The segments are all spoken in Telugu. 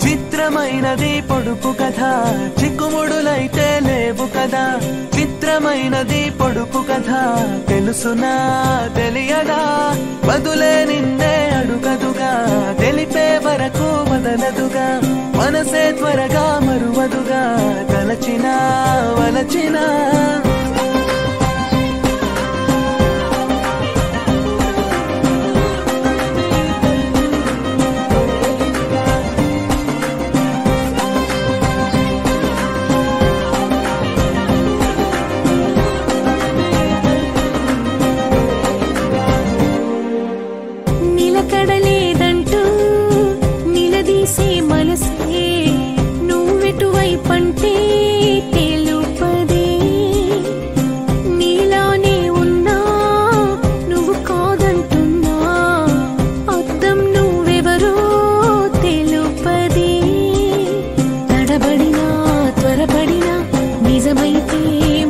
చిత్రమైనది పొడుపు కథ చిక్కుముడులైతే లేవు కదా చిత్రమైనది పొడుపు కథ తెలుసునా తెలియదా బదులే నిన్నే అడుగదుగా తెలిపే వరకు వదలదుగా మనసే త్వరగా మరువదుగా తలచినా వలచినా నిలకడలేదంటూ నిలదీసే మనసే నువ్వెటువైపంటే తెలుపదే నీలానే ఉన్నా నువ్వు కాదంటున్నా అర్థం నువ్వెవరో తెలుపదే తడబడినా త్వరపడినా నిజమైతే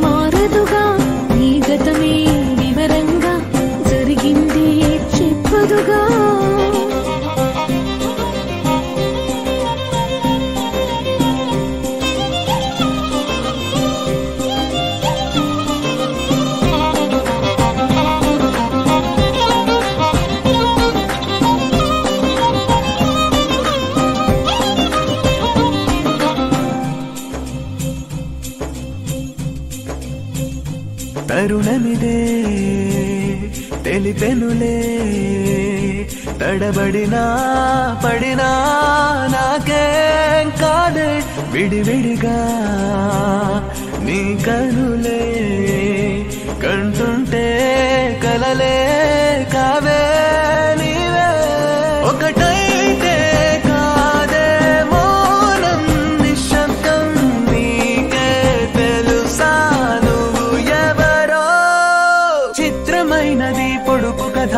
మారదుగా నీ గతమే వివరంగా జరిగింది చెప్పదుగా తరుణమిదే తెలిపెనులే తడబడినా పడినా నాకేం కాదే విడివిడిగా నీ కనులే కంటుంటే కలలే కావే నీవే ఒకటైతే కాదే మౌనం నిశ్శబ్దం నీకే తెలుసా నువ్వు ఎవరో చిత్రమైనది పొడుపు కథ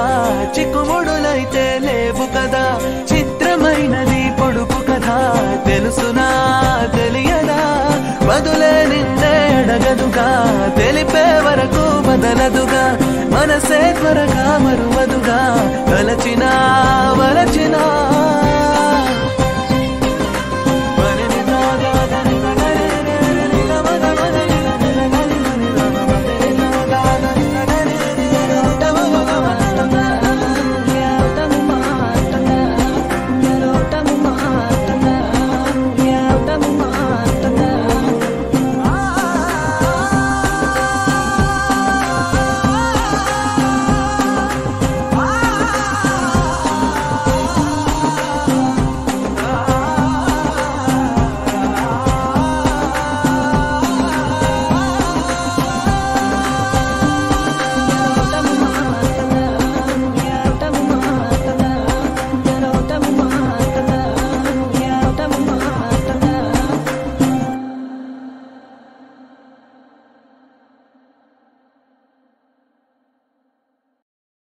చిక్కుముడులైతే లేవు కదా చిత్రమైనది పొడుపు కథ తెలుసునా తెలియదా బదులే నిన్నే అడగదుగా తెలిపే వరకు బదలదుగా మనసే త్వరగా మరువదుగా తలచినా వలచినా